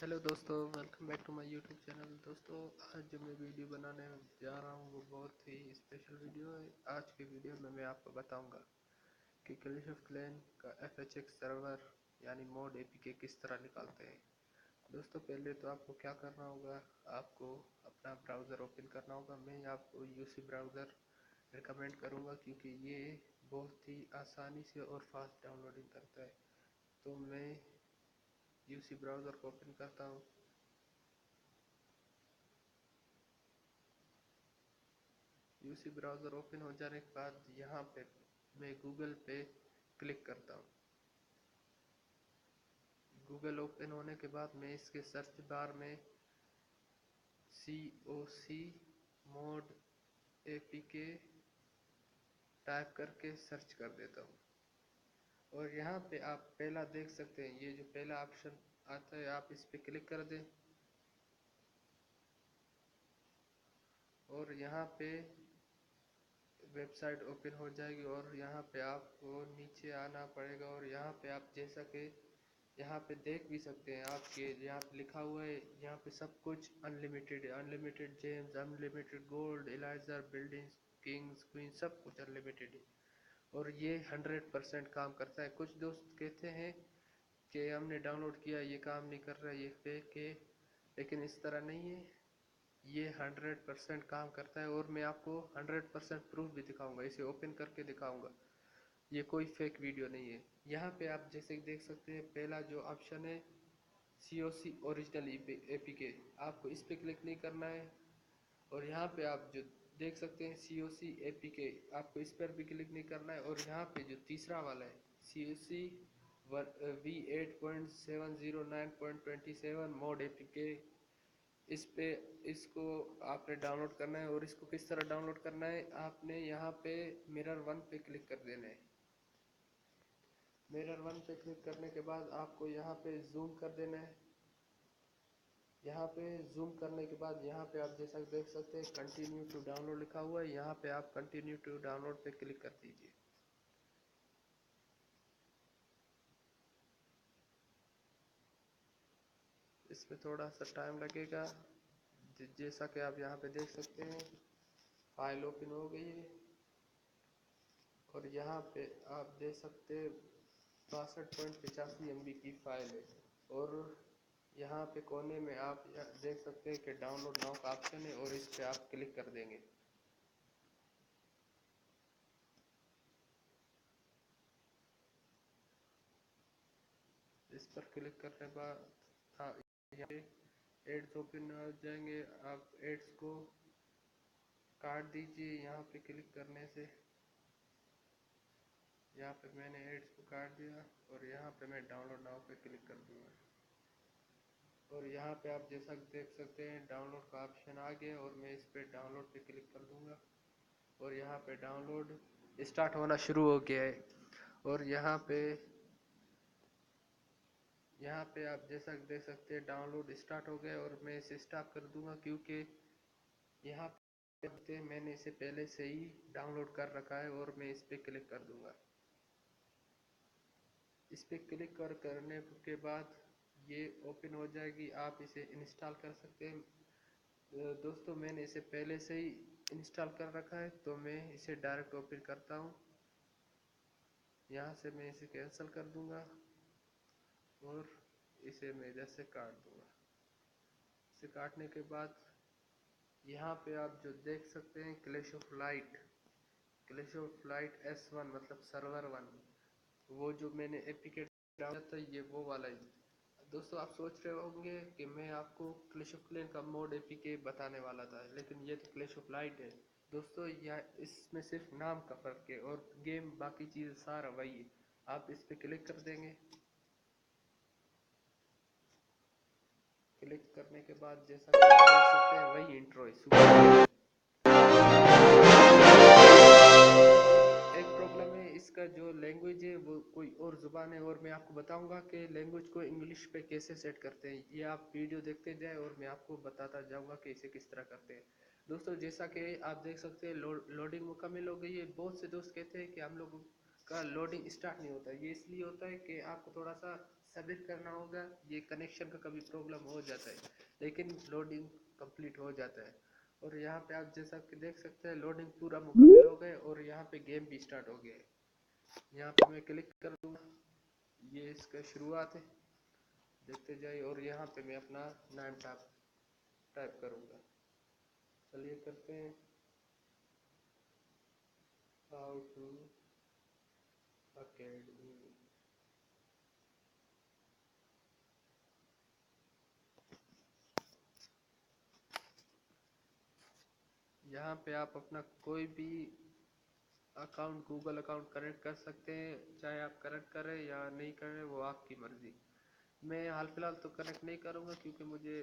Hello दोस्तों, welcome back to my YouTube channel. दोस्तों, आज जो मैं वीडियो बनाने जा रहा हूँ वो बहुत ही स्पेशल वीडियो है। आज की वीडियो में मैं आपको बताऊंगा कि क्लैश ऑफ क्लैन का FHX सर्वर यानी मोड APK किस तरह निकालते हैं। दोस्तों, पहले तो आपको क्या करना होगा, आपको अपना ब्राउज़र ओपन करना होगा। मैं आपको UC ब्राउज़र रिकमेंड करूँगा क्योंकि ये बहुत ही आसानी से और फास्ट डाउनलोडिंग करता है। तो मैं UC ब्राउज़र को ओपन करता हूँ। UC ब्राउज़र ओपन हो जाने के बाद यहाँ पे मैं गूगल पे क्लिक करता हूँ। गूगल ओपन होने के बाद मैं इसके सर्च बार में COC मोड APK टाइप करके सर्च कर देता हूँ। और यहाँ पे आप पहला देख सकते हैं, ये जो पहला ऑप्शन आता है आप इस पे क्लिक कर दें और यहाँ पे वेबसाइट ओपन हो जाएगी। और यहाँ पे आपको नीचे आना पड़ेगा और यहाँ पे आप जैसा कि यहाँ पे देख भी सकते हैं आपके यहाँ पे लिखा हुआ है, यहाँ पे सब कुछ अनलिमिटेड है। Unlimited gems, unlimited gold, elixir, buildings, kings, queen, सब कुछ अनलिमिटेड है। और ये 100% काम करता है। कुछ दोस्त कहते हैं कि हमने डाउनलोड किया, ये काम नहीं कर रहा, ये फेक है, लेकिन इस तरह नहीं है। ये 100% काम करता है और मैं आपको 100% प्रूफ भी दिखाऊंगा, इसे ओपन करके दिखाऊंगा। ये कोई फेक वीडियो नहीं है। यहाँ पे आप जैसे देख सकते हैं, पहला जो ऑप्शन है COC ओरिजिनल APK, आपको इस पे क्लिक नहीं करना है। और यहाँ पे आप जो देख सकते हैं COC APK, आपको इस पर भी क्लिक नहीं करना है। और यहाँ पे जो तीसरा वाला है COC V8.709.27 मोड APK, इस पे इसको आपने डाउनलोड करना है। और इसको किस तरह डाउनलोड करना है, आपने यहाँ पे मिरर 1 पे क्लिक कर देना है। मिरर 1 पे क्लिक करने के बाद आपको यहाँ पे जूम कर देना है। यहाँ पे जूम करने के बाद यहाँ पे आप जैसा देख सकते हैं कंटिन्यू टू डाउनलोड लिखा हुआ है, यहाँ पे आप कंटिन्यू टू डाउनलोड पे क्लिक कर दीजिए। इसमें थोड़ा सा टाइम लगेगा। जैसा कि आप यहाँ पे देख सकते हैं फाइल ओपन हो गई है। और यहाँ पे आप देख सकते हैं 62.85 MB की फाइल है। और यहाँ पे कोने में आप देख सकते हैं कि डाउनलोड नाउ का ऑप्शन है और इस पे आप क्लिक कर देंगे। इस पर क्लिक करने के बाद हाँ, यहाँ पे एड्स ओपन हो जाएंगे। आप एड्स को काट दीजिए यहाँ पे क्लिक करने से। यहाँ पे मैंने एड्स को काट दिया और यहाँ पे मैं डाउनलोड नाउ पे क्लिक कर दूंगा। और यहाँ पे आप जैसा देख सकते हैं डाउनलोड का ऑप्शन आ गया और मैं इस पे डाउनलोड पे क्लिक कर दूंगा। और यहाँ पे डाउनलोड स्टार्ट होना शुरू हो गया है। और यहाँ पे आप जैसा देख सकते हैं डाउनलोड स्टार्ट हो गया। और मैं इसे स्टॉप कर दूंगा क्योंकि यहाँ पे मैंने इसे पहले से ही डाउनलोड कर रखा है। और मैं इस पे क्लिक कर दूंगा। इस पे क्लिक करने के बाद ये ओपन हो जाएगी, आप इसे इंस्टॉल कर सकते हैं। दोस्तों, मैंने इसे पहले से ही इंस्टॉल कर रखा है तो मैं इसे डायरेक्ट ओपन करता हूँ। यहाँ से मैं इसे कैंसिल कर दूंगा और इसे मैं इधर से काट दूंगा। इसे काटने के बाद यहाँ पे आप जो देख सकते हैं क्लैश ऑफ लाइट S1 मतलब सर्वर 1, वो जो मैंने एप्लीकेशन डाला था ये वो वाला ही। दोस्तों, आप सोच रहे होंगे कि मैं आपको क्लैश ऑफ क्लैन का मोड APK बताने वाला था, लेकिन ये तो क्लैश ऑफ लाइट है। दोस्तों, यह इसमें सिर्फ नाम का फर्क है और गेम बाकी चीज़ सारा वही है। आप इस पे क्लिक कर देंगे। क्लिक करने के बाद जैसा कि आप देख सकते हैं वही इंट्रो है। एक प्रॉब्लम है, इसका जो लैंग्वेज है वो कोई और ज़ुबान है। और मैं आपको बताऊंगा कि लैंग्वेज को इंग्लिश पे कैसे सेट करते हैं। ये आप वीडियो देखते जाए और मैं आपको बताता जाऊंगा कि इसे किस तरह करते हैं। दोस्तों, जैसा कि आप देख सकते हैं लोडिंग मुकम्मल हो गई है। बहुत से दोस्त कहते हैं कि हम लोगों का लोडिंग स्टार्ट नहीं होता। ये इसलिए होता है कि आपको थोड़ा सा सबमिट करना होगा। ये कनेक्शन का कभी प्रॉब्लम हो जाता है, लेकिन लोडिंग कंप्लीट हो जाता है। और यहाँ पे आप जैसा कि देख सकते हैं लोडिंग पूरा मुकम्मल हो गए और यहाँ पे गेम भी स्टार्ट हो गया है। यहाँ पे मैं क्लिक कर दूँगा, ये इसका शुरुआत है, देखते जाइए। और यहाँ पे मैं अपना नाम टाइप करूँगा। चलिए करते हैं, हाउ टू अकेडमी। यहाँ पे आप अपना कोई भी अकाउंट, गूगल अकाउंट कनेक्ट कर सकते हैं, चाहे आप कनेक्ट करें या नहीं करें वो आपकी मर्जी। मैं हाल फिलहाल तो कनेक्ट नहीं करूँगा क्योंकि मुझे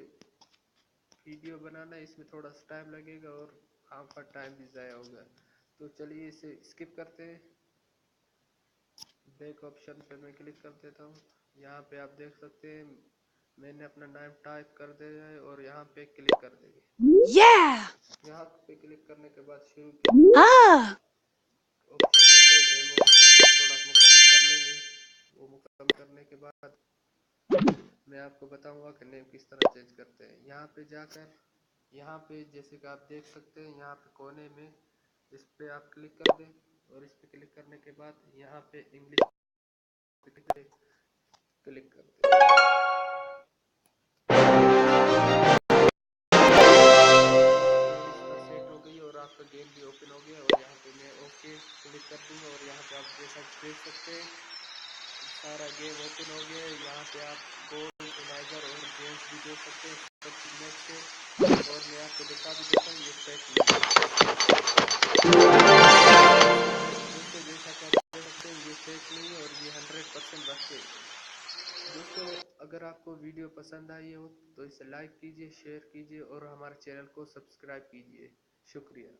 वीडियो बनाना है, इसमें थोड़ा सा टाइम लगेगा और आपका टाइम भी ज़ाया होगा। तो चलिए इसे स्किप करते हैं। बैक ऑप्शन पे मैं क्लिक कर देता हूँ। यहाँ पे आप देख सकते हैं मैंने अपना नाम टाइप कर दिया है और यहाँ पे क्लिक कर देंगे। यहाँ पे क्लिक करने के बाद शुरू किया ऑप्शन होते हैं डेमो, थोड़ा मुकम्मल कर लेंगे। वो मुकम्मल करने के बाद मैं आपको बताऊंगा कि नेम किस तरह चेंज करते हैं। यहाँ पे जाकर यहाँ पे जैसे कि आप देख सकते हैं यहाँ पे कोने में इस पे आप क्लिक कर दें और इस पे क्लिक करने के बाद यहाँ पे इंग्लिश क्लिक कर दें। सेट हो गई और आपका गेम भी ओपन हो गया और यहाँ पे मैं ओके क्लिक कर दूंगा और यहाँ पे आप जैसा देख सकते हैं सारा गेम ओपन हो गया है। यहाँ पे आप गोल, इनाइजर और गेम्स भी देख सकते हैं से। और मैं आपको दिखा भी देता हूँ ये सेट दोस्तों, जैसा कि आप देख सकते हैं ये फेक नहीं है और ये 100% रखे। दोस्तों, अगर आपको वीडियो पसंद आई हो तो इसे लाइक कीजिए, शेयर कीजिए और हमारे चैनल को सब्सक्राइब कीजिए। शुक्रिया।